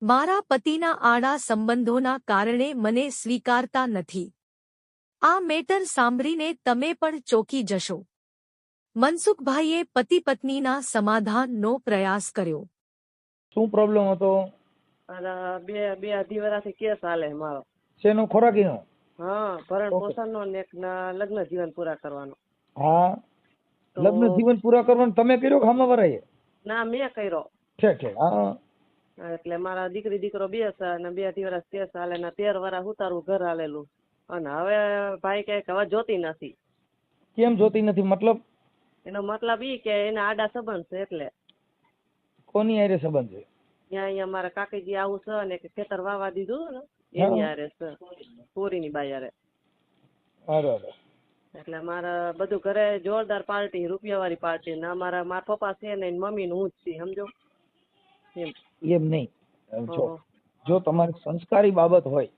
મારા પતિના આડા સંબંધોના કારણે મને સ્વીકારતા નથી. આ મેટર સાંભળીને તમે પણ ચોંકી જશો. મનસુખભાઈએ પતિ પત્નીના સમાધાનનો પ્રયાસ કર્યો. શું પ્રોબ્લેમ હતો? બે અઢી વર્ષથી કેસ હાલે મારો. શેનો? ખોરાકીનો? હા, ભરણ પોષણનો ને એક લગ્ન જીવન પૂરા કરવાનો. હા, લગ્ન જીવન પૂરા કરવાનું તમે કર્યો કે સામેવાળાએ? ના, મેં કર્યો. છે. હા, એટલે મારા દીકરી દીકરો બે છે અને બે અઢી વર્ષ કેસ હાલે ને 13 વર્ષ ઉતારું ઘર હાલેલું. અને હવે ભાઈ કે હવે જોતી નથી. કેમ જોતી નથી? મતલબ? એનો મતલબ ઈ કે એને આડા સંબંધ છે એટલે. કોની હારે સંબંધ છે? ત્યાં અહીંયા મારા કાકીજી આવું છે ને ખેતર વાવા દીધું ને એની હારે છે, પૂરીની બાઈ હારે. બરાબર. એટલે મારે બધું ઘરે જોરદાર પાર્ટી, રૂપિયા વાળી પાર્ટી ને મારા પપ્પા છે ને મમ્મી નું હું જ છે, સમજો. એમ નહીં. જો તમારે સંસ્કારી બાબત હોય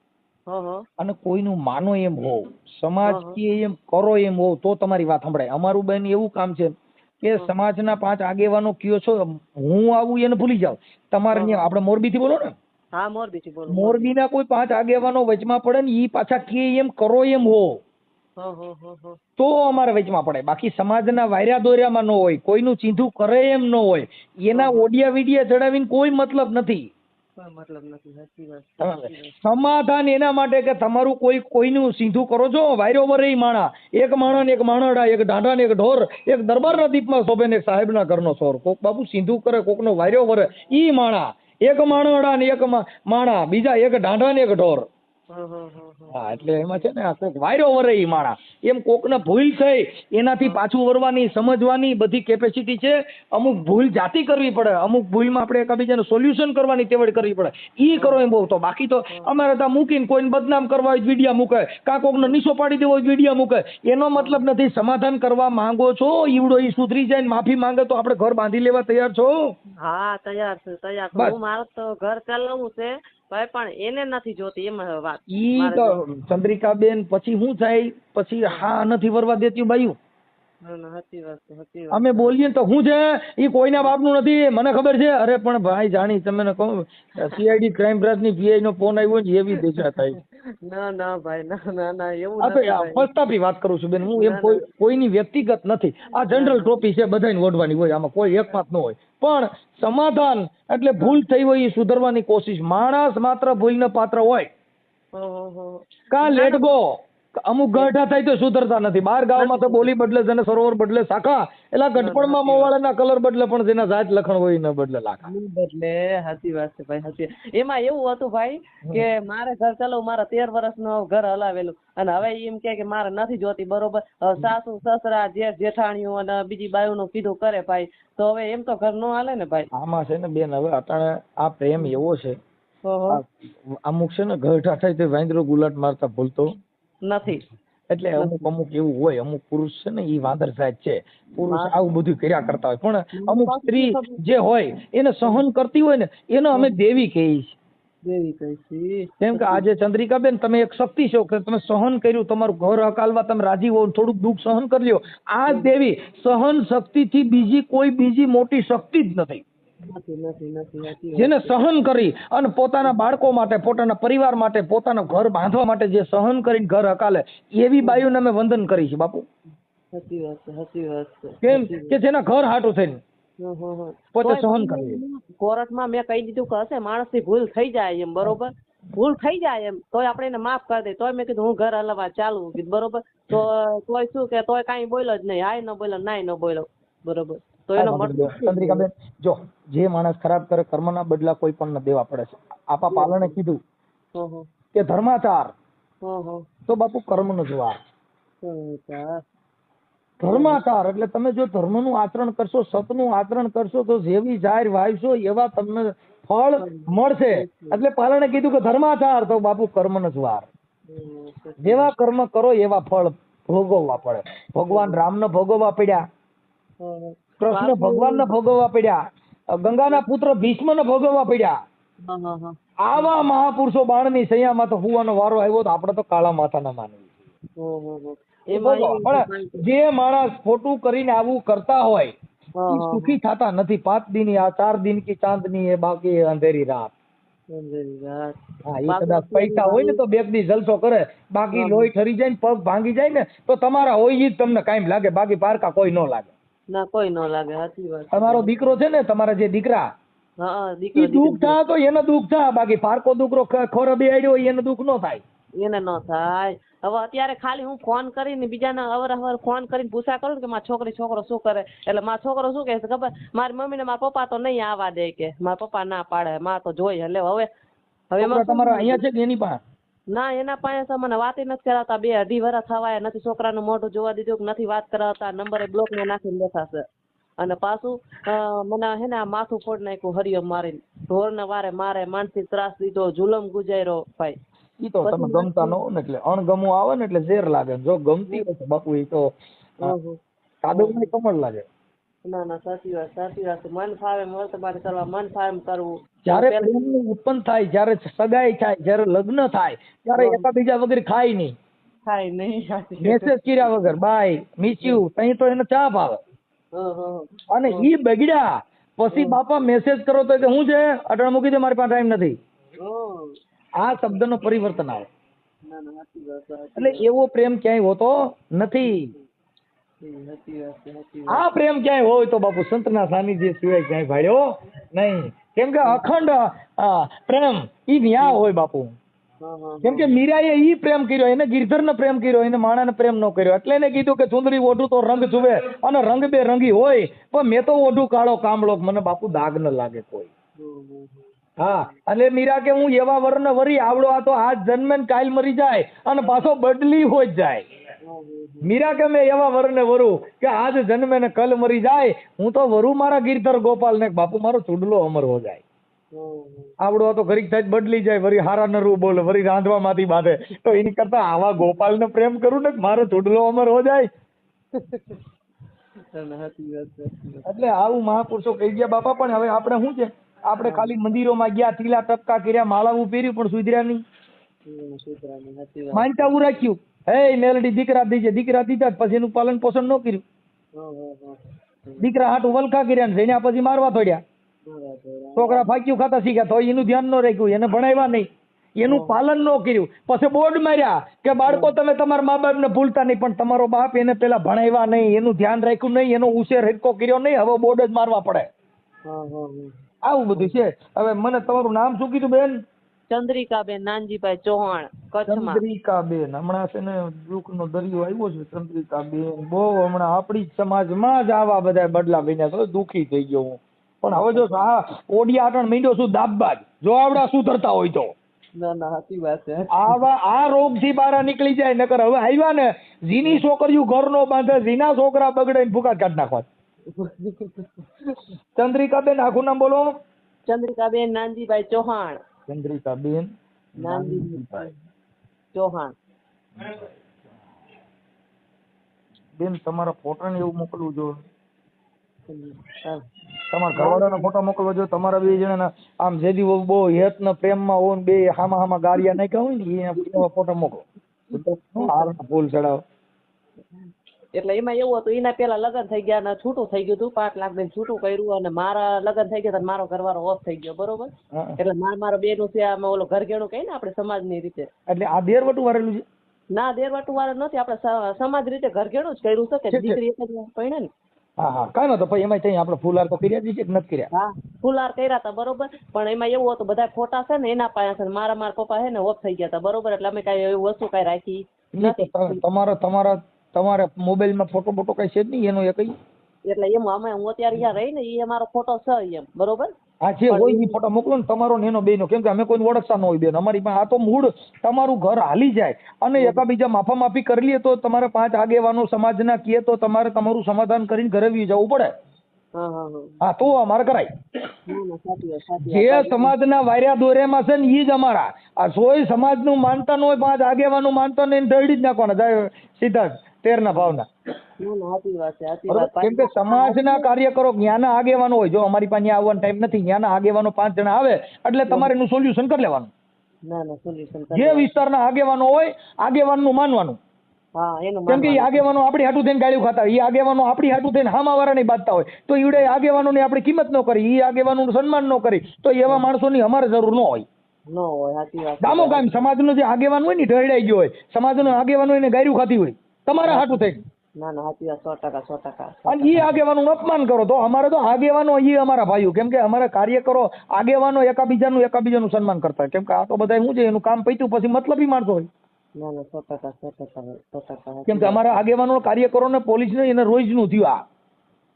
અને કોઈનું માનો એમ હોવ, સમાજ કે એમ કરો એમ હોવ તો તમારી વાત સંભળાય. અમારું બેન એવું કામ છે કે સમાજના 5 આગેવાનો કયો છો હું આવું એને ભૂલી જાવ. તમારે આપણે મોરબી થી બોલો ને? હા, મોરબી થી બોલો. મોરબીના કોઈ 5 આગેવાનો વચમાં પડે ને ઈ પાછા કે એમ કરો એમ હોવ તો અમારે વચમાં પડે. બાકી સમાજના વાયરા દોર્યામાં ન હોય, કોઈનું ચીંધું કરે એમ ન હોય, એના ઓડિયા વિડિયા ચડાવીને કોઈ મતલબ નથી. સમાધાન એના માટે કે તમારું કોઈનું સીધું કરો છો. વાયરો વરે માણા, એક માણા ને એક માણડા, એક ઢાંઢા ને એક ઢોર, એક દરબારના દીપમાં શોભે ને એક સાહેબના ઘરનો સોર. કોક બાપુ સીધું કરે, કોકનો વાયરો વરે, ઈ માણા. એક માણડા ને એક માણા, બીજા એક ઢાંઢા ને એક ઢોર. હા, એટલે એમાં છે ને આ કોક વાયરો વરે ઈ માણા. એમ કોકને ભૂલ થઈ એનાથી પાછું વરવાની, સમજવાની બધી કેપેસિટી છે. અમુક ભૂલ જાતી કરવી પડે, અમુક ભૂલમાં આપણે એકબીજાનું સોલ્યુશન કરવાની તેવડ કરવી પડે. ઈ કરો એમ બહુ. તો બાકી તો અમારે ત્યાં મૂકીને કોઈને બદનામ કરવા હોય વિડિયા મૂકે, કાં કોકનો નીચો પાડી દેવો હોય વિડિયા મૂકે. એનો મતલબ નથી. સમાધાન કરવા માંગો છો, ઈવડો ઈ સુધરી જાય ને માફી માંગે તો આપણે ઘર બાંધી લેવા તૈયાર છો? હા, તૈયાર છે, તૈયાર. હું મારું તો ઘર ચલાવવું છે ભાઈ, પણ એને નથી જોતી એમ વાત. ઈ તો ચંદ્રિકાબેન પછી શું થાય? પછી હા નથી વરવા દેતી બાયું. અમે બોલીએ તો શું છે ઈ કોઈના બાપનું નથી, મને ખબર છે. અરે પણ ભાઈ જાણી તમે કહું સીઆઈડી ક્રાઇમ બ્રાન્ચ ની પીઆઈ નો ફોન આવ્યો ને એવી દિશા થાય. ના ભાઈ, ના એવું નથી. પસ્તાપી વાત કરું છું બેન હું. એમ કોઈની વ્યક્તિગત નથી. આ જનરલ ટ્રોફી છે, બધાને ઓઢવાની હોય, આમાં કોઈ એક પાત ન હોય. પણ સમાધાન એટલે ભૂલ થઈ હોય એ સુધારવાની કોશિશ. માણસ માત્ર ભૂલનો પાત્ર હોય. કા લેટ ગો. અમુક ગઢા થાય તો સુધરતા નથી. 12 ગામમાં તો બોલી બદલે જેને સરોવર બદલે શાખા, એટલે ગઢપણમાં મોવાળાના કલર બદલે પણ જેના જાત લખણ હોય ન બદલે લાખા. બદલે. સાચી વાત છે ભાઈ, સાચી. એમાં એવું હતું ભાઈ કે મારે ઘર ચલાવું, મારા 13 વર્ષનું ઘર હલાવેલું, અને હવે એમ કે મારે નથી જોતી, બરોબર. સાસુ સસરા જેઠાણીઓ અને બીજી બાયુનું કીધું કરે ભાઈ, તો હવે એમ તો ઘર નો હાલે ને ભાઈ. આમાં છે ને બેન, હવે અટાણે આ પ્રેમ એવો છે, અમુક છે ને ગઢા થાય તો વાંદરો ગુલાટ મારતા ભૂલતો નથી. એટલે અમુક એવું હોય, અમુક પુરુષ છે ને ઈ વાંદર સાહેબ છે, પુરુષ આવું બધું કર્યા કરતા હોય. પણ અમુક સ્ત્રી જે હોય એને સહન કરતી હોય ને એને અમે દેવી કહીએ છીએ. કેમ કે આજે ચંદ્રિકાબેન તમે એક શક્તિ છો કે તમે સહન કર્યું, તમારું ઘર હકાલવા તમે રાજી હો, થોડુંક દુઃખ સહન કરી લ્યો. આ દેવી સહન શક્તિ થી બીજી મોટી શક્તિ જ નથી. જેને સહન કરી અને પોતાના બાળકો માટે, પોતાના પરિવાર માટે, પોતાના ઘર બાંધવા માટે જે સહન કરીને ઘર હકાલે એવી બાયુને અમે વંદન કરી છે બાપુ. કેમ કે જેના ઘર હાટું થઈને પોતે સહન કરી. કોર્ટમાં મેં કહી દીધું કે હશે માણસથી ભૂલ થઈ જાય એમ, બરોબર, ભૂલ થઈ જાય એમ, તોય આપણે એને માફ કરી દે. તોય મેં કીધું હું ઘર હલાવવા ચાલુ કીધું, બરોબર. તો તોય શું કે તોય કાંઈ બોલ્યો જ નહીં, હાય ન બોલ્યો, નાય ન બોલ્યો, બરોબર. તો એનો ચંદ્રિકાબેન જો જે માણસ ખરાબ કરે કર્મના બદલા કોઈ પણ દેવા પડે છે. આપા પાલને કીધું કે ધર્માચાર તો બાપુ કર્મનો જ વાર. ધર્માચાર એટલે તમે જો ધર્મનું આચરણ કરશો, સતનું આચરણ કરશો તો જેવી જાહેર વાવશો એવા તમને ફળ મળશે. એટલે પાલને કીધું કે ધર્માચાર તો બાપુ કર્મનો જ વાર. જેવા કર્મ કરો એવા ફળ ભોગવવા પડે. ભગવાન રામને ભોગવવા પડ્યા, કૃષ્ણ ભગવાનને ભોગવવા પડ્યા, ગંગાના પુત્ર ભીષ્મને ભોગવવા પડ્યા. આવા મહાપુરુષો બાણની સૈયામાં તો હુવાનો વારો આવ્યો તો આપણે તો કાળા માથાના માનવી. પણ જે માણસ ખોટું કરીને આવું કરતા હોય સુખી થતા નથી. 5 દિન 4 દિન કી ચાંદની એ બાકી અંધેરી રાત. હા એ કદાચ પૈસા હોય ને તો બે દી જલસો કરે, બાકી લોહી ઠરી જાય ને પગ ભાંગી જાય ને તો તમારા હોય ઈ જ તમને કાયમ લાગે, બાકી પારકા કોઈ ન લાગે. ના કોઈ ન લાગે, સાચી વાત. તમારો દીકરો છે ને, તમારા જે દીકરા, હા ઈ દીકરો દુઃખ થાય તો એને દુઃખ થાય, બાકી પારકો દીકરો ખોરે બેહાડ્યો હોય એને દુઃખ ન થાય. એને ન થાય. હવે અત્યારે ખાલી હું ફોન કરીને બીજાના અવર ફોન કરીને પૂછા કરું કે મારા છોકરો શું કરે, એટલે મારો છોકરો શું કહે છે ખબર, મારી મમ્મી ને મારા પપ્પા તો નહીં આવવા દે, કે મારા પપ્પા ના પાડે, માં તો જોઈએ. એટલે હવે છોકરા તમારા અહીંયા છે કે એની પાસે? ના એના પાસે મને વાત નથી કરાવતા, 2-2.5 વર્ષ થવાય નથી, છોકરાનું મોઢું જોવા દીધું કે નથી વાત કરાવતા, નંબરે બ્લોક માં નાખીને બેઠા છે. અને પાછું મને હે ને માથું ફોડ નાખ્યું હરિયમ મારીને, ઢોર ને વારે મારે, માનસિક ત્રાસ દીધો, જુલમ ગુજાર્યો ભાઈ. ઈ તો તમે ગમતા ન હો ને એટલે અણગમું આવે ને એટલે ઝેર લાગે, જો ગમતી હોય તો બાપુ ઈ તો કાદવમાં કમળ લાગે. ના ના સાચી વાત. મન ફાવે વર્તમાન કરવા, મન ફાવે કરવું. જયારે પ્રેમ ઉત્પન્ન થાય, જયારે સગાઈ થાય, જયારે લગ્ન થાય, ત્યારે એકાબીજા વગર ખાય નહીં, થાય નહીં, મેસેજ કર્યા વગર બાય મિસ યુ, તઈ તો એને ચા ભાવે. અને ઈ બગડ્યા પછી બાપા મેસેજ કરો તો કે હું છે અટણ મૂકી દે, મારી પાસે ટાઈમ નથી. આ શબ્દ નો પરિવર્તન આવે. એટલે એવો પ્રેમ ક્યાંય હોતો નથી. આ પ્રેમ ક્યાંય હોય તો બાપુ સંતના સાનિધ્ય સિવાય ક્યાંય ભાડ્યો નહીં. કેમ કે અખંડ પ્રેમ ઈ ન્યા હોય બાપુ. કેમ કે મીરાએ ઈ પ્રેમ કર્યો, એને ગિરધરને પ્રેમ કર્યો, એને માણાને પ્રેમ ન કર્યો. એટલે એને કીધું કે ચુંદડી ઓઢું તો રંગ જુએ, અને રંગ બે રંગી હોય, પણ મેં તો ઓઢું કાળો કામળો, મને બાપુ દાગ ન લાગે કોઈ. હા, અને મીરા કે હું એવા વર ને વરી આવડો, આ તો આજ જન્મે ને કાલ મરી જાય અને પાછો બદલી હોય જ જાય. મીરા કે મેં એવા વર ને વરું કે આજ જન્મે ને કલ મરી જાય, હું તો વરું મારા ગિરધર ગોપાલ ને બાપુ મારો ચૂડલો અમર હો જાય. આવડો તો ઘડીક થાય બદલી જાય, વરી હારા નરું બોલે, વરી રાંધવા માંથી બાંધે, તો એની કરતા આવા ગોપાલ ને પ્રેમ કરું ને મારો ચૂડલો અમર હો જાય. એટલે આવું મહાપુરુષો કહી ગયા બાપા. પણ હવે આપણે શું છે, આપણે ખાલી મંદિરોમાં ગયા, તીલા ટપકા કર્યા, માળાવું પહેર્યું, પણ સુધર્યા નહીં. માનતાવું રાખ્યું, હે મેલડી દીકરા દીજે, દીકરા દીધા, પછી એનું પાલન પોષણ ન કર્યું. દીકરા હાટું વલખા કર્યા ને જઈને પછી મારવા થોડ્યા. છોકરા ફાક્યું ખાતા શીખ્યા તો એનું ધ્યાન ન રાખ્યું, એને ભણાવ્યા નહીં, એનું પાલન ન કર્યું. પછી બોર્ડ માર્યા કે બાળકો તમે તમારા મા બાપ ને ભૂલતા નહીં, પણ તમારો બાપ એને પેલા ભણાવ્યા નહીં, એનું ધ્યાન રાખ્યું નહીં, એનો ઉછેર હરકો કર્યો નહીં, હવે બોર્ડ જ મારવા પડે. આવું બધું છે. હવે મને તમારું નામ શું કીધું બેન? ચંદ્રિકાબેન નાનજીભાઈ ચૌહાણ, કચ્છમાં. ચંદ્રિકાબેન, હમણાં છે ને દુઃખ નો દરિયો આવ્યો છે. ચંદ્રિકાબેન બહુ હમણાં આપણી સમાજમાં જ આવા બધા બદલા બન્યા, તો દુઃખી થઈ ગયો હું. પણ હવે જો આ ઓડિયા આટણ મીંડો શું દાબબાજ, જો આવડા સુધરતા હોય તો. ના ના સાચી વાત છે. આ રોગ થી બહાર નીકળી જાય, નકર હવે આવ્યા ને જીની છોકરીઓ ઘર નો બાંધે, જીના છોકરા બગડે ભૂકા કાઢ નાખવા. ચંદ્રિકાબેન આખું નામ બોલો? ચંદ્રિકાબેન નાનજીભાઈ ચૌહાણ. ચંદ્રિકાબેન નાનજીભાઈ ચૌહાણ. બેન તમારા ફોટા ને એવું મોકલવું જોઈએ, તમારા ઘરવાળાનો ફોટો મોકલવો જોઈએ. તમારા બે જણા આમ જેદી બહુ હેત ને પ્રેમમાં હોય ને બે હામા હામા ગારિયા નાખ્યા હોય ને એવા ફોટો મોકલો, ફૂલ ચડાવો. એટલે એમાં એવું હતું, એના પેલા લગ્ન થઈ ગયા ને છૂટું થઈ ગયું હતું, 5 લાખ દઈને છૂટું કર્યું, અને મારા લગ્ન થઈ ગયા મારો ઘરવાળો ઓફ થઈ ગયો, બરોબર. એટલે મારા બેનું છે આમાં ઓલો ઘરગેણું કઈ ને આપણે સમાજની રીતે. એટલે આ દેરવટું વાળેલું છે? ના દેરવટું વાળું નથી, આપણે સમાજ રીતે ઘરગેણું જ કર્યું છે, કે દીકરી એક જ પૈણે ને. હા હા, કાંઈ નતો ભાઈ, એમાં ત્યાં આપણે ફૂલહાર તો કર્યા જ છે કે નથી કર્યા? હા ફૂલહાર કર્યા હતા, બરોબર. પણ એમાં એવું હતું, બધા ફોટા છે ને એના પાસે છે, મારા પપ્પા છે ને ઓફ થઈ ગયા હતા, બરોબર. એટલે અમે કઈ એવી વસ્તુ કઈ રાખી નથી. તમારે મોબાઈલ માં ફોટો બોટો કઈ છે જ નહીં એનો? એ કઈ એટલે એમ અમે હું અત્યારે અહીંયા રહી ને એ અમારો ફોટો છે એમ, બરોબર. હા છે, હોય એ ફોટો મોકલો ને તમારો ને એનો બેનો, કેમ કે અમે કોઈ ઓળખતા ન હોય બેન. અમારી પાસે આ તો મૂળ તમારું ઘર હાલી જાય અને એકાબીજા માફા માફી કરી લઈએ તો તમારે 5 આગેવાનો સમાજના કીએ તો તમારે તમારું સમાધાન કરીને ઘરે જવું પડે. હા તો અમારે કરાય. જે સમાજના વાર્યા દોરેમાં છે ને એ જ અમારા. આ 100 સમાજનું માનતા ન હોય, 5 આગેવાનું માનતા નહીં, ઢળી જ નાખવાના જાય સીધા જ 13 ભાવના. કેમ કે સમાજના કાર્યકરો જ્ઞાના આગેવાનો હોય, જો અમારી પાસે આવવાનો ટાઈમ નથી, જ્ઞાના આગેવાનો 5 જણા આવે એટલે તમારે એનું સોલ્યુશન કરી લેવાનું. જે વિસ્તારના આગેવાનો હોય આગેવાનનું માનવાનું. કેમ કે આગેવાનો આપણી હાટું થઈને ગાળ્યું ખાતા હોય, એ આગેવાનો આપણી હાટું થઈને હામાવાળા નહીં બાંધતા હોય, તો ઈવડે આગેવાનોની આપણે કિંમત ન કરી, એ આગેવાનોનું સન્માન ન કરી, તો એવા માણસોની અમારે જરૂર ન હોય. નો હોય, સાચી વાત છે ગામો ભાઈ. ગામ સમાજનો જે આગેવાન હોય ને ઢળાઈ ગયો હોય, સમાજનો આગેવાન હોય ને ગાયરું ખાતી હોય તમારા હાટું થઈ, ના ના સાચી વાત, 100%. અને એ આગેવાનું અપમાન કરો તો અમારે તો આગેવાનો એ અમારા ભાઈઓ, કેમ કે અમારા કાર્યકરો આગેવાનો એકાબીજાનું સન્માન કરતા હોય. કેમ કે આ તો બધા શું છે, એનું કામ પત્યું પછી મતલબી માણસો હોય. ના ના 100%. કેમ કે અમારા આગેવાનો કાર્યકરોને પોલીસને એને રોજનું થયું આ.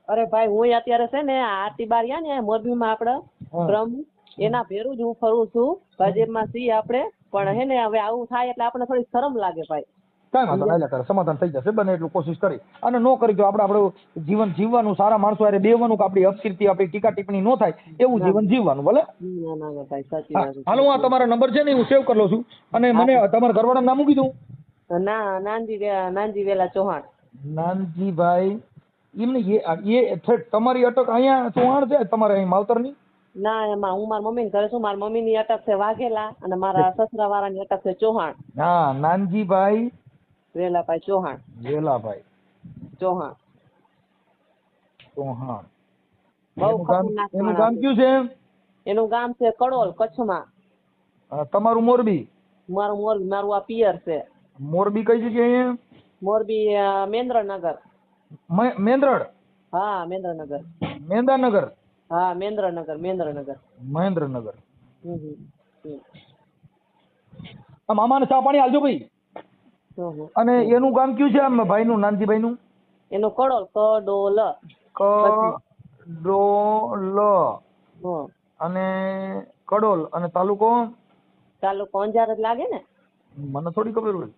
અરે ભાઈ હું અત્યારે છે ને આરતી બાર ગયા ને મોરબીમાં આપડે હા. બ્રહ્મ એના ભેરું જ હું ફરું છું. ભાજપમાં છીએ આપણે, પણ હે ને હવે આવું થાય એટલે આપણને થોડી શરમ લાગે ભાઈ. કાંઈ વાંધો નહીં, કરે સમાધાન થઈ જશે, બને એટલું કોશિશ કરી. અને ન કરી તો આપણું જીવન જીવવાનું, સારા માણસો હારે બેહવાનું, કે આપણી અપકીર્તિ આપણી ટીકા ટિપ્પણી ન થાય એવું જીવન જીવવાનું. ભલે ના ના ના ભાઈ સાચી હા, વાત છે. હાલો હું આ તમારા નંબર છે ને હું સેવ કરી લઉં છું, અને મને તમારા ઘરવાળાનું નામ મૂકી દઉં. નાનજી વેલા ચૌહાણ. નાનજીભાઈ, એમને એ ઠેઠ તમારી અટક અહીંયા ચૌહાણ છે તમારે અહીં માવતરની? ના એમાં હું મારા મમ્મીને ઘરે છું. મારા મમ્મીની અટક છે વાઘેલા અને મારા સસરા વાળાની અટક છે ચૌહાણ. હા, નાનજીભાઈ વેલાભાઈ ચૌહાણ. વેલાભાઈ ચૌહાણ. ચૌહાણ. બહુ એનું ગામ ખતરનાક એનું માણસ ગામ છે. કયું છે? એનું ગામ છે કડોલ, કચ્છમાં. તમારું મોરબી? મારું મોરબી, મારું આ પિયર છે. મોરબી કઈ જગ્યાએ? મોરબી મેંદ્રનગર. મેંદ્રડ? હા મેંદ્રનગર. મેંદાનગર? હા મેંદ્રનગર. મહેન્દ્રનગર. હમ, હમ. આ મામાને ચા પાણી આલજો ભાઈ. અને એનું ગામ કયું છે આમ ભાઈનું, નાનજીભાઈનું? એનું કડોલ, કડોલ. કડોલ. હમ. અને કડોલ અને તાલુકો? તાલુકો અંજાર જ લાગે ને? મને થોડી ખબર હોય.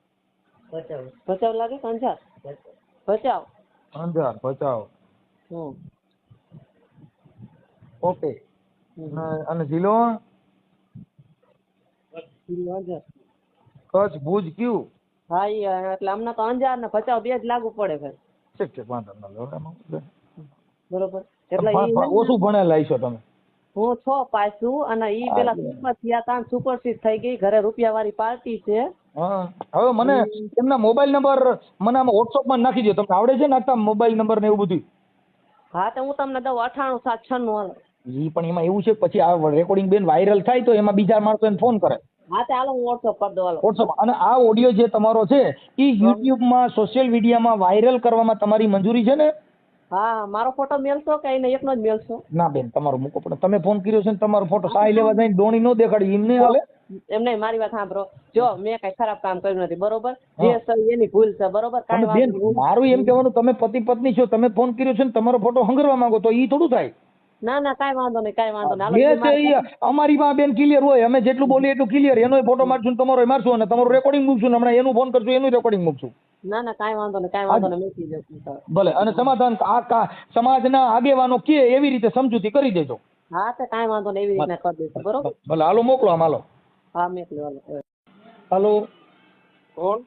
ભચાઉ લાગે કે અંજાર? ભચાઉ. અંજાર, ભચાઉ. હમ. ઓકે. અને જિલ્લો? અંજાર. કચ્છ, ભુજ કયું? હા એટલે અમને તો અંજાર ને ભચાઉ બે જ લાગુ પડે ભાઈ. ઠીક વાંધો ના લો. બરોબર. એટલે ઓછું ભણેલા છો તમે? હું 6 પાસ છું અને ઈ પેલા સુપર થયા તા, સુપરસીટ થઈ ગઈ. ઘરે રૂપિયા વાળી પાર્ટી છે. હા, હવે મને એમના મોબાઈલ નંબર મને આમાં વોટ્સઅપમાં નાખી દો. તમને આવડે છે નાખતા મોબાઈલ નંબર ને એવું બધું? હા તો હું તમને દઉં 98 796 હાલો. ઈ પણ એમાં એવું છે પછી આ રેકોર્ડિંગ બેન વાયરલ થાય તો એમાં બીજા માણસો એને ફોન કરે. હા તો હાલો હું વોટ્સઅપ કરી દઉં હાલો. વોટ્સઅપ. અને આ ઓડિયો જે તમારો છે એ યુટ્યુબમાં, સોશિયલ મીડિયામાં વાયરલ કરવામાં તમારી મંજૂરી છે ને? હા મારો ફોટો મેલશો કે એને એકનો જ મેલશો? ના બેન, તમારો મૂકો. પણ તમે ફોન કર્યો છે ને તમારો ફોટો સાઈ લેવા જઈને દોણી ન દેખાડી એમને હાલે? એમ નહીં, મારી વાત સાંભળો. જો મેં કઈ ખરાબ કામ કર્યું નથી, બરોબર? જે સહી એની ભૂલ છે, બરોબર? તમે કાંઈ બેન, વાંધો નહીં. મારું એમ કહેવાનું, તમે પતિ પત્ની છો, તમે ફોન કર્યો છે ને તમારો ફોટો હંગરવા માંગો તો ઈ થોડું થાય. ના ના કાંઈ વાંધો નહીં, કાંઈ વાંધો નહીં. જે હાલો, છે ઈ અમારી પાસે બેન ક્લિયર હોય. અમે જેટલું બોલીએ એટલું ક્લિયર. એનો ફોટો મારશું ને તમારો મારશું, અને તમારું રેકોર્ડિંગ મૂકશું, હમણાં એનું ફોન કરશું, એનું રેકોર્ડિંગ મૂકશું. ના ના કાંઈ વાંધો નહીં, કાંઈ વાંધો નહીં, મૂકી દઉં. ભલે. અને સમાધાન સમાજના આગેવાનો કે એવી રીતે સમજૂતી કરી દેજો. હા તો કાંઈ વાંધો નહીં, એવી રીતના કરી દઈશું, બરોબર? ભલે, હાલો મોકલો આમ. હાલો હા મેકલો હાલો. હાલો. કોણ?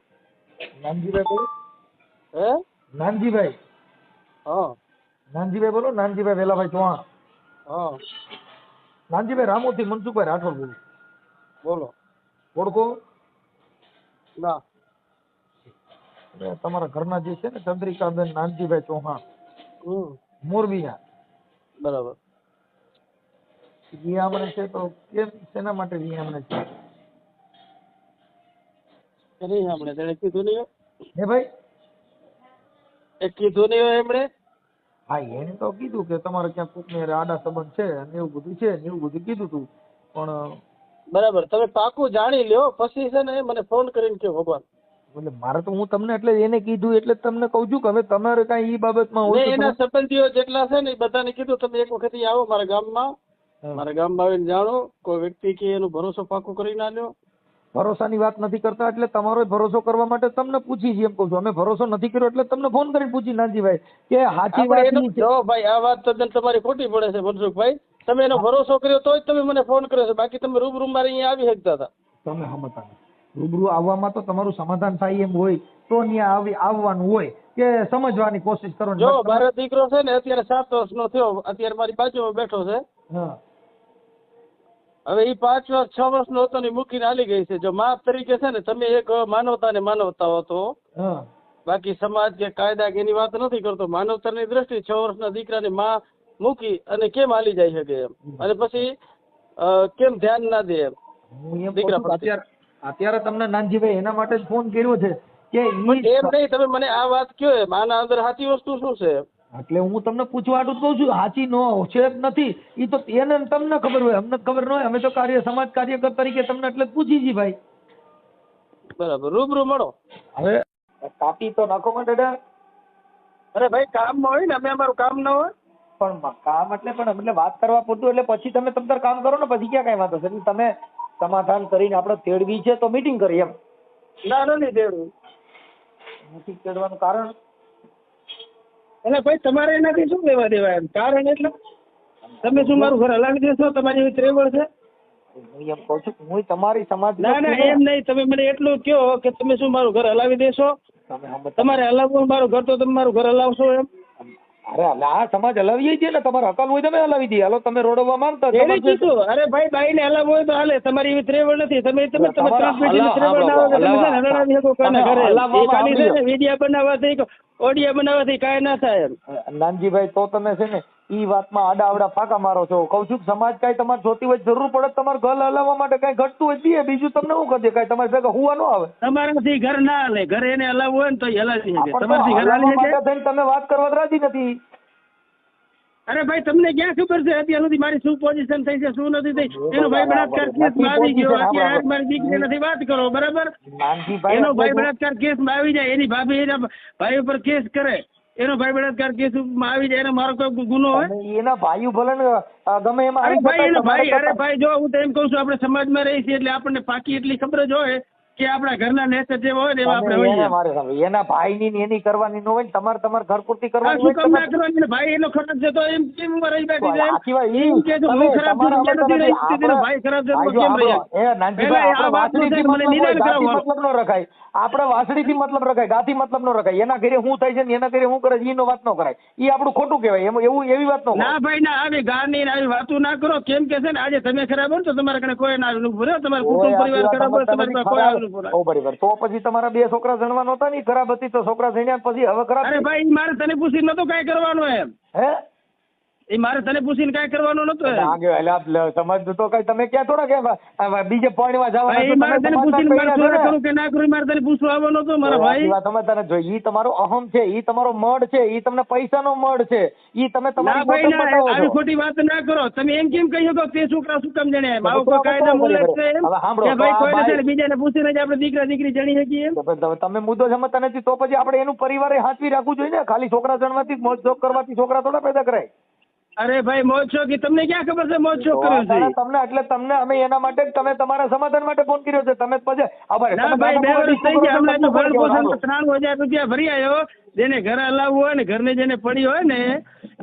નાનજીભાઈ બોલો. હે? નાનજીભાઈ? હા. નાનજીભાઈ બોલો. નાનજીભાઈ વેલાભાઈ ચૌહાણ. હા. નાનજીભાઈ રામોથી મનસુખભાઈ રાઠોડ બોલું. બોલો. ઓળખો? ના. તમારા ઘરના જે છે ને ચંદ્રિકાબેન નાનજીભાઈ ચૌહાણ, મોરબીના. બરાબર. વિયામણે છે તો કેમ, શેના માટે વિયામણે છે? નહીં સાંભળે, તેણે કીધું નહીં. હે ભાઈ? એ કીધું નહીં હોય એમણે? હા, એને તો કીધું કે તમારે ક્યાં કોકની આડા સંબંધ છે અને એવું બધું છે ને એવું બધું કીધું તું. પણ બરાબર, તમે પાકું જાણી લ્યો પછી છે ને મને ફોન કરીને કહો ભગવાન. એટલે મારે તો હું તમને એટલે એને કીધું એટલે તમને કહું છું કે હવે તમારે કાંઈ ઈ બાબતમાં હોય તો એના સંબંધીઓ જેટલા છે ને એ બધાને કીધું તમે એક વખત અહીં આવો મારા ગામમાં આવીને જાણો. કોઈ વ્યક્તિ કે એનો ભરોસો પાકો કરી ના લ્યો. ભરોસાની વાત નથી કરતા એટલે તમારો ભરોસો કરવા માટે તમને પૂછી છે એમ કહું છું. અમે ભરોસો નથી કર્યો એટલે તમને ફોન કરીને પૂછી નાનજીભાઈ કે સાચી વાત ઈ છે. જો ભાઈ આ વાત તદ્દન તમારી ખોટી પડે છે મનસુખભાઈ. તમે એનો ભરોસો કર્યો તોય તમે મને ફોન કર્યો છે, બાકી તમે રૂબરૂ મારે અહીંયા આવી શકતા હતા. તમે સમજતા નથી. રૂબરૂ આવવામાં તો તમારું સમાધાન થાય એમ હોય તો ત્યાં આવવાનું હોય કે સમજવાની કોશિશ કરો. જો મારો દીકરો છે ને અત્યારે 7 વર્ષનો થયો, અત્યારે મારી બાજુમાં બેઠો છે. હવે એ 5 વર્ષ 6 વર્ષનો હતો ને મૂકીને હાલી ગઈ છે. જો માપ તરીકે છે ને તમે એક માનવતા હતો, બાકી સમાજ કે કાયદા કે એની વાત નથી કરતો. માનવતાની દ્રષ્ટિ 6 વર્ષના દીકરાની માં મૂકી અને કેમ હાલી જાય શકે એમ, અને પછી કેમ ધ્યાન ના દે એમ. હું એમ કહું દીકરા છું કે પ્રત્યે. અત્યારે તમને નાનજીભાઈ એના માટે જ ફોન કર્યો છે કે પણ એમ નહીં, તમે મને આ વાત કયો એમ, આના અંદર સાચી વસ્તુ શું છે? એટલે હું તમને પૂછવા હાટું જ કહું છું, સાચી નો છે જ નથી. એ તો એને ને તમને ખબર હોય, અમને ખબર ન હોય. અમે તો સમાજ કાર્યકર તરીકે તમને એટલે જ પૂછી છીએ ભાઈ. બરાબર, રૂબરૂ મળો. હવે કાપી તો નાખો માં દાદા. અરે ભાઈ કામમાં હોય ને, અમે અમારું કામ ના હોય. પણ કામ એટલે વાત કરવા પૂરતું, એટલે પછી તમે તમતાર કામ કરો ને, પછી ક્યાં કઈ વાંધો છે. એટલે તમે સમાધાન કરીને આપણે તેડવી છે તો મીટિંગ કરી એમ. ના નથી તેડવું. નથી તેડવાનું કારણ એટલે ભાઈ તમારે એનાથી શું લેવા દેવા એમ? કારણ એટલે તમે શું મારું ઘર હલાવી દેશો? તમારી એવી ત્રેવડ છે? હું એમ કહું છું કે હું તમારી સમાજ ના ના એમ નહીં, તમે મને એટલું કહો કે તમે શું મારું ઘર હલાવી દેશો? તમારે હલાવવું મારું ઘર તો તમે મારું ઘર હલાવશો એમ? અરે આ સમાજ હલાવીએ છીએ ને, તમારે અકલ હોય તમે હલાવી દઈએ. હાલો તમે રોડવા માંગતા એને કીધું, અરે ભાઈ બાઈ ને હલાવવું હોય તો હાલે, તમારી એવી ત્રેવડ નથી. તમે તમે તમે ત્રીસ પેઢીની ત્રેવડ ના હોય, તમે છે ને હલાવી શકો કોના ઘરે. એ ખાલી છે ને વિડિયા બનાવવાથી ઓડિયા બનાવવાથી કાંઈ ના થાય એમ. નાનજીભાઈ તો તમે છે ને ઈ વાતમાં આડા આવડા ફાકા મારો છો. કહું છું કે સમાજ કાંઈ તમારે જોતી હોય, જરૂર પડે તમારે ઘર હલાવવા માટે કાંઈ ઘટતું હોય દે, બીજું તમને શું કરી દે? કાંઈ તમારે ભેગા હુવા ન આવે. તમારાથી ઘર ના હાલે, ઘરે એને હલાવવું હોય ને તો હલાવી શકે. પણ તમારાથી ઘર હાલી હલાવવા શકે? માટે થઈને તમે વાત કરવા રાજી નથી. અરે ભાઈ તમને ક્યાં ખબર છે અત્યાર સુધી મારી શું પોઝિશન થઈ છે, શું નથી થઈ? એનો ભાઈ બળાત્કાર કેસમાં આવી ગયો, અત્યારે મારી દીકરી નથી, વાત કરો બરાબર. એનો ભાઈ બળાત્કાર કેસમાં આવી જાય, એની ભાભી એના ભાઈ ઉપર કેસ કરે, એનો ભાઈ બળાત્કાર કેસમાં આવી જાય, એને મારો કોઈ ગુનો હોય? એના ભાઈઓ ભલે ને ગમે એમાં અરે આવી ભાઈ એનો ભાઈ, જતા. અરે ભાઈ જો હું તો એમ કહું છું, આપણે સમાજમાં રહીએ છીએ એટલે આપણને પાકી એટલી ખબર જ હોય કે આપણા ઘરના નેચર જેવા હોય ને એવા આપણે હોઈએ. એના ભાઈની ને એની કરવાની ન હોય ને, તમારે ઘર પૂરતી આ કરવાની શું હોય. કામ ના કરવાની ને? ભાઈ એનો ખરાબ છે તો એમ કેમ ઉભા રહી બેઠી છે? સાચી વાત. એમ કે છે હું ખરાબ છું, ત્યાં નથી રહી, તેનો ભાઈ ખરાબ છે તો કેમ રહી? એ નાનજીભાઈ, પહેલા આ આપણે વાતનું છે વાસળીથી ને મને નિદાન કરાવવાનું. મતલબ ન રખાય. આપણે વાસળીથી મતલબ રખાય, ગાથી મતલબ ન રખાય. એના ઘરે શું થાય છે ને એના ઘરે શું કરે છે એનો વાત ન કરાય. એ આપણું ખોટું કહેવાય. એવી વાત ન ના ભાઈ ના, આવી ગાળની ને આવી વાતો ના કરો. કેમ કે છે ને આજે તમે ખરાબ હોય ને તો તમારા કને કોઈ ના આવેલું પૂરે, તમારા કુટુંબ પરિવાર ખરાબ હોય તમારી પાસે કોઈ આવેલું પૂરે. બરાબર. તો પછી તમારા બે છોકરા જણવા નહોતા ને, ખરાબ હતી તો છોકરા જણ્યા પછી હવે ખરાબ. અરે ભાઈ મારે તને પૂછીને નતું કાંઈ કરવાનું એમ. હે એ મારે તને પૂછીને કાંઈ કરવાનું નતું એમ. સમજ તો કઈ તમે ક્યાં થોડા કે બીજે પાણીમાં ભાઈ મારે તને પૂછીને મારે ચોરા કરું કે ના કરું મારે તને પૂછવા આવવાનો હતો મારા ભાઈ. સમજતા નથી. ઈ તમારો અહમ છે, ઈ તમારો મડ છે, ઈ તમને પૈસાનો મડ છે. ઈ તમે ના તમારી ભાઈ ના, બતાવો છો. આવી ખોટી વાત ના કરો. તમે એમ કેમ કહી શકો તે છોકરા શું કામ જણે એમ? આવો કોઈ કાયદા મુલક છે એમ? હવે સાંભળો, કે ભાઈ તો આ કોઈને છે ને ભાઈ- બીજાને પૂછીને જ આપણે દીકરા દીકરી જણી શકીએ એમ? તમે મુદ્દો સમજતા નથી તો પછી આપણે એનું પરિવારે હાંચવી રાખવું જોઈએ ને. ખાલી છોકરા જણવાથી મોજ શોખ કરવાથી છોકરા થોડા પેદા કરાય. અરે ભાઈ મોજ શોખ ઈ તમને ક્યાં ખબર છે મોજ શોખ કર્યો છે? તમને એટલે તમને અમે એના માટે જ તમે તમારા સમાધાન માટે ફોન કર્યો છે. તમે પછી આભાર. ના ભાઈ 2 વર્ષ થઈ ગયા, હમણાં તો ભરણ પોષણ 93,000 રૂપિયા ભરી આવ્યો. જેને ઘર હલાવવું હોય ને, ઘરને જેને પડી હોય ને,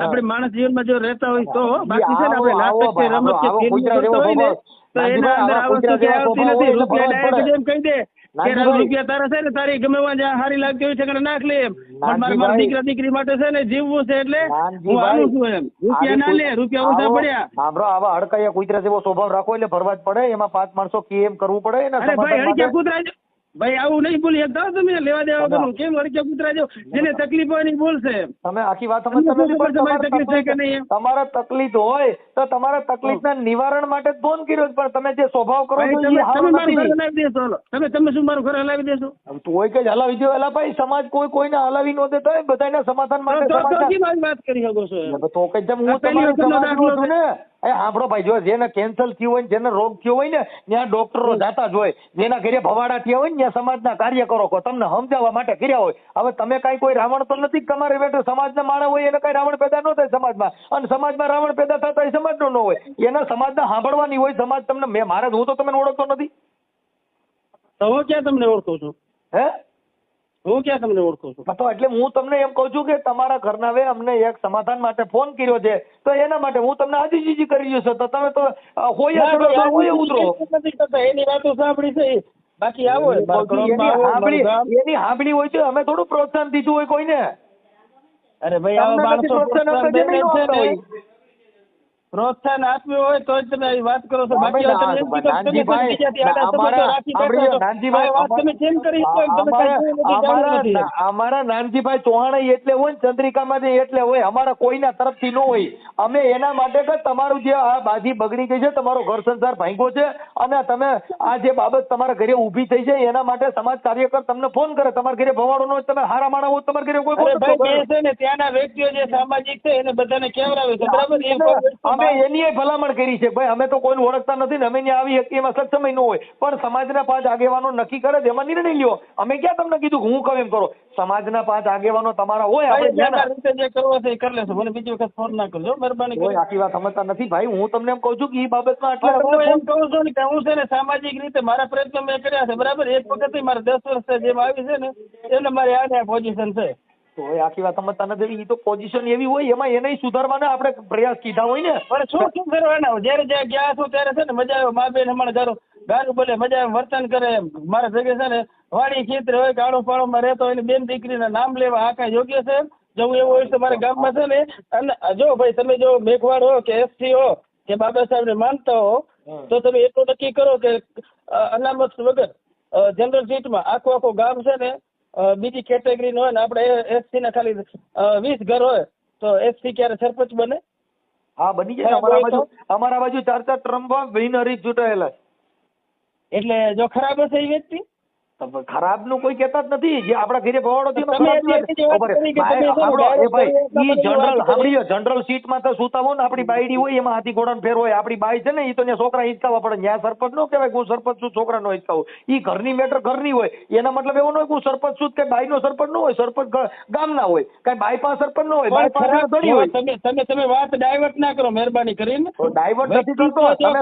આપણે માણસ જીવનમાં જો રહેતા હોય તો, બાકી છે ને આપણે નાટક કે રમત કે ફિલ્મ કરતા હોય ને તો એના અંદર આ વસ્તુ કે આવતી નથી. રૂપિયા ડાયરેક્ટ એમ કહી દે કે રૂપિયા તારા છે ને તારી ગમે ત્યાં સારી લાગતી હોય છે કે નાખ લે એમ. પણ મારા દીકરા દીકરી માટે છે ને જીવવું છે એટલે હું આવું છું એમ. રૂપિયા ના લે, રૂપિયા ઓછા પડ્યા. સાંભળો, આવા હડકાયા કૂતરા જેવો સ્વભાવ રાખો એટલે ફરવા જ પડે. એમાં 5 માણસો કેમ કરવું પડે એના અરે ભાઈ સમાધાન હડક્યા માટે. કૂતરા ભાઈ આવું નહીં બોલી શકતા હો તમે. લેવા દેવા વગરનું કેમ હડક્યા કૂતરા જેવું? જેને તકલીફ હોય એની બોલશે. તમે આખી વાત તમને સમજતા શું નથી. ખબર પણ તમારી તકલીફ છે કે નહીં એમ? તમારા તકલીફ હોય તો તમારા તકલીફના નિવારણ માટે જ ફોન કર્યો છે. પણ તમે જે સ્વભાવ કરો ભાઈ છો તમે એ સારો તમે મારું ઘર નથી. હલાવી દેશો. હાલો. તમે શું મારું ઘર હલાવી દેશો? તોય કે હલાવી દો. એલા ભાઈ, સમાજ કોઈને હલાવી ન દેતો હોય. બધાના સમાધાન માટે તો સમાધાન. કેમ આવી વાત કરી શકો છો એમ? તો કઈ જેમ હું આ પહેલી તમારી વખતનો સમાજનો દાખલો છું ને. એ સાંભળો ભાઈ, જો જેને કેન્સર થયું હોય ને, જેને રોગ થયો હોય ને, ત્યાં ડોક્ટરો જાતા જ હોય. જેના ઘરે ભવાડા થયા હોય ને ત્યાં સમાજના કાર્યકરો તમને સમજાવવા માટે કર્યા હોય. હવે તમે કાંઈ કોઈ રાવણ તો નથી. તમારે બેઠો સમાજના માણસ હોય એને કઈ રાવણ પેદા ન થાય સમાજમાં. અને સમાજમાં રાવણ પેદા થતા એ સમાજનો ન હોય. એના સમાજના સાંભળવાની હોય. સમાજ તમને હું તો તમને ઓળખતો નથી. તો હું ક્યાં તમને ઓળખું છું? હે હું ક્યાં તમને ઓળખું છું? તો એટલે હું તમને એમ કહું છું કે તમારા ઘરના વે અમને એક સમાધાન માટે ફોન કર્યો છે. તો એના માટે હું તમને આજીજી કરી રહ્યો છું. તો તમે તો હોય ના ભાઈ, આ હોય ઉતરો. નથી કરતા. એની વાતો સાંભળી છે. બાકી આવો એની સાંભળી હોય તો અમે થોડું પ્રોત્સાહન દીધું હોય કોઈને. અરે ભાઈ આવા તમને નથી માણસો પ્રોત્સાહન પ્રોત્સાહન આપતા, દે જેને ન છે આપતા ને. હોય. પ્રોત્સાહન આપ્યું હોય તો જ તમે આવી વાત કરો છો. બાકી અમે તમે એમ કીધું કે તમે નાનજીભાઈ, બીજાથી આડા સંબંધો અમારા- રાખી સાંભળીએ, બેઠા છો. નાનજીભાઈ, આ વાત તમે કેમ કરી શકો એમ? તમે કાંઈ જોયું નથી, જાણ્યું નથી. અમારા નાનજીભાઈ ચૌહાણ એટલે હોય ને ચંદ્રિકામાં જે એટલે હોય, અમારા કોઈના તરફથી ન હોય. અમે એના માટે કે તમારું જે આ બાજી બગડી ગઈ છે, તમારો ઘર સંસાર ભાંગ્યો છે, અને તમે આ જે બાબત તમારા ઘરે ઊભી થઈ છે એના માટે સમાજ કાર્યકર તમને ફોન કરે. તમારા ઘરે ભવાડો ન હોય, તમે હારા માણા હોય, તમારા ઘરે કોઈ અરે ફોન ભાઈ, કરે. બે છે ને ત્યાંના વ્યક્તિઓ જે સામાજિક છે એને બધાને કેવડાવે છે, બરાબર? એ કોઈ વસ્તુ અમે એની ભલામણ કરી છે ભાઈ. અમે તો કોઈને ઓળખતા નથી ને અમે ત્યાં આવી શકીએ એમાં સક્ષમ ન હોય, પણ સમાજના 5 આગેવાનો નક્કી કરે એમાં નિર્ણય લ્યો. અમે ક્યાં તમને કીધું કે હું કહું એમ કરો? સમાજના 5 આગેવાનો તમારા હોય, ભાઈ, આપણે એના રીતે જે કરવો છે એ કરી લેશો. મને બીજી વખત ફોન ના કરજો, મહેરબાની કોઈ કરી. આખી વાત સમજતા નથી ભાઈ. હું તમને એમ કહું છું કે એ બાબતમાં પણ આટલા હું તમને એમ કહું છું ને કે હું છે ને સામાજિક રીતે મારા પ્રયત્નો મેં કર્યા છે, બરાબર? એક વખત મારે 10 વર્ષ જેમ આવી છે ને એટલે મારી આ પોઝિશન છે. કોઈ આખી વાત સમજતા નથી. એ તો પોઝિશન એવી હોય, એમાં એને સુધારવાના આપણે પ્રયાસ કીધા હોય ને. પણ શું કરવાના? જયારે જ્યાં ગયા છો ત્યારે છે ને મજા આવે. મા બેન હમણાં ગારું બોલે, મજા આવે, વર્તન કરે. મારા ભેગે છે ને વાડી ખેતર હોય, કાળો પાળોમાં રહેતો હોય, બેન દીકરીના નામ લેવા આ કાંઈ યોગ્ય છે? જો હું એવું હોય તો મારા ગામમાં છે ને, અને જો ભાઈ તમે જો મેઘવાડ હો કે એસટી હો કે બાબા સાહેબને માનતા હો તો તમે એટલું નક્કી કરો કે અનામત વગર જનરલ સીટમાં આખું ગામ છે ને બીજી કેટેગરી નું હોય ને આપણે એસસી ના ખાલી 20 ઘર હોય તો એસસી ક્યારે સરપંચ બને? હા, બની જાય. અમારા બાજુ 4 ટર્મમાં બિનહરીફ ચૂંટાયેલા. એટલે જો ખરાબ હશે એ વ્યક્તિ ખરાબ નું કોઈ કહેતા જ નથી. જે આપણા ઘરે ભવાડો થયો જનરલ સીટમાં તો સુતાવો ને, આપણી બાયડી હોય એમાં હાથી ઘોડાનો ફેર હોય. આપણી બાઈ છે ને એ તો ત્યાં છોકરા હિંચકાવા પડે. ત્યાં સરપંચ નો કહેવાય હું સરપંચ છું છોકરા નો હિંચકાવું. એ ઘરની મેટર ઘરની હોય. એના મતલબ એવો ન હોય હું સરપંચ છું કે બાઈ નો સરપંચ નો હોય. સરપંચ ગામના હોય, કઈ બાઈ પાસે સરપંચ નો હોય, બાઈ પાસે ઘણી હોય. તમે વાત ડાયવર્ટ ના કરો મહેરબાની કરીને. ડાયવર્ટ નથી કરતો. તમે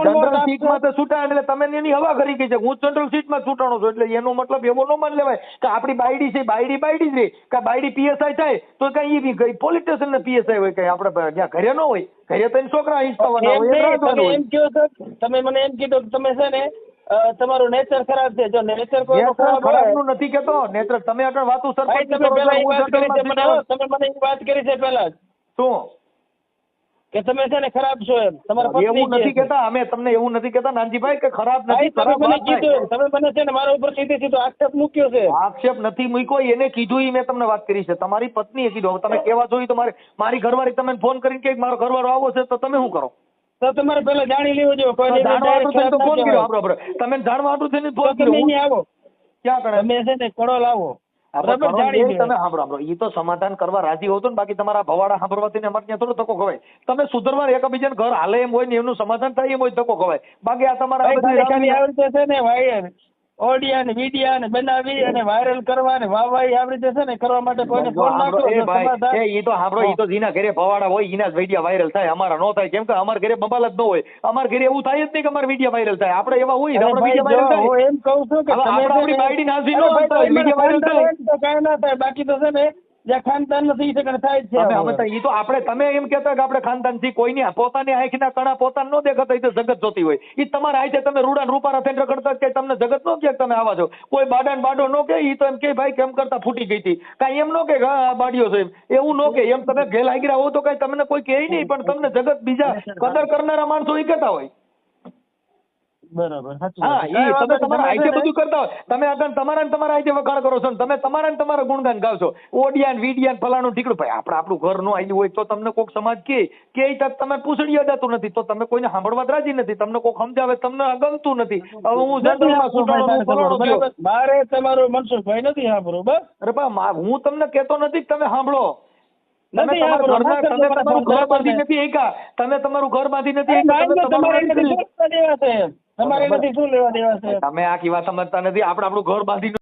જનરલ સીટમાં તો છૂટા એટલે તમે એની હવા કરી ગઈ છે. હું જનરલ સીટમાં છૂટાણો છું એટલે એનો મતલબ એવો ન માન લેવાય કે આપણી બાયડી છે બાયડી જ રહે. કે બાયડી પીએસઆઈ થાય તો કઈ એ પોલીસ સ્ટેશન ને પીએસઆઈ હોય, કઈ આપણે ત્યાં ઘરે ન હોય. ઘરે તો છોકરા હિંચકાવાના હોય. તમે મને એમ કીધું તમે છે ને તમારું નેચર ખરાબ છે. જો નેચર કોઈ ખરાબ નું નથી કેતો. નેચર તમે આગળ વાતું સરપંચ તમે પેલા એ વાત કરી છે તમે મને એ વાત કરી છે પેલા જ શું કે તમે છે ને ખરાબ છો એમ. તમારા એવું નથી કેતા. અમે તમને એવું નથી કેતા નાનજીભાઈ કે ખરાબ નથી. તમે મને કીધું, તમે મને છે ને મારા ઉપર સીધો આક્ષેપ મૂક્યો છે. આક્ષેપ નથી મૂક્યો. એને કીધું મેં તમને વાત કરી છે. તમારી પત્નીએ કીધું. તમે કેવા જોઈએ તો મારી ઘરવાળી તમે ફોન કરીને કે મારો ઘરવાળો આવો છે તો તમે શું કરો? તો તમારે પેલા જાણી લેવું જોઈએ. ફોન કર્યો તમે જાણવા હાટું થઈને ફોન કર્યો. તમે આવો ક્યાં કરે તમે છે ને કડોલ આવો. તમે સાંભળો એ તો સમાધાન કરવા રાજી હોતો ને. બાકી તમારા ભવાડા સાંભળવાથી અમારે ત્યાં થોડો ધક્કો ખવાય. તમે સુધરવા એકબીજાને ઘર હાલે એમ હોય ને એમનું સમાધાન થાય એમ હોય ધક્કો ખવાય. બાકી આ તમારા ઓડિયા ને વિડિયા ને બનાવી અને વાયરલ કરવા ને વાહવાઈ આવી રીતે છે ને કરવા માટે કોઈને ફોન ના કરો. એ તો સાંભળો, એ તો જેના ઘરે ભવાડા હોય એના જ વિડિયા વાયરલ થાય. અમારા નો થાય. કેમ કે અમારા ઘરે બબાલ જ ન હોય. અમારા ઘરે એવું થાય જ નહીં કે અમારા વિડિયા વાયરલ થાય. આપણે એવા હોય એમ કહું છું કે આપણી બાયડી નાસી નો વિડિયા વાયરલ થાય તો કાંઈ ના થાય. બાકી તો છે ને જ્યાં ખાનદાન નથી એ થાય જ છે. એ તો આપણે તમે એમ કહેતા કે આપણે ખાનદાન થી કોઈની પોતાની આંખના કણા પોતાને ન દેખાતા એ તો જગત જોતી હોય. એ તમારા આંખે તમે રૂડા રૂપારા થઈને રખડતા કે તમને જગત નો કે તમે આવા છો. કોઈ બાડા બાડો નો કે એ તો એમ કે ભાઈ કેમ કરતા ફૂટી ગઈ હતી. કાંઈ એમ નો કે બાડીઓ છે એવું નો કે. એમ તમે ઘેલ આગળ હો તો કઈ તમને કોઈ કહે નહીં. પણ તમને જગત બીજા કદર કરનારા માણસો એ કહેતા હોય. બરાબર. હા, એ તમે તમારા આઈતે બધું કરતા હોય. તમે આગળ તમારા આઈતે વખાણ કરો છો ને તમે તમારા ગુણગાન ગાવ છો. ઓડિયાન વિડિયાન ફલાણું ઠીકડું. ભાઈ આપણે આપણું ઘર નો આવ્યું હોય તો તમને કોઈક સમાજ કે તમે પૂછડી અડાતું નથી તો તમે કોઈને સાંભળવા રાજી નથી. તમને કોઈક સમજાવે તમને ગમતું નથી. હવે હું મારે તમારું મનસુખભાઈ નથી સાંભળવું. બસ અરે બા હું તમને કેતો નથી તમે સાંભળો. તમે તમારું ઘર બાંધી નથી એકા. તમે તમારું ઘર બાંધી નથી. તમારે નથી શું લેવા દેવા છે. તમે આખી વાત સમજતા નથી. આપણે આપણું ઘર બાંધી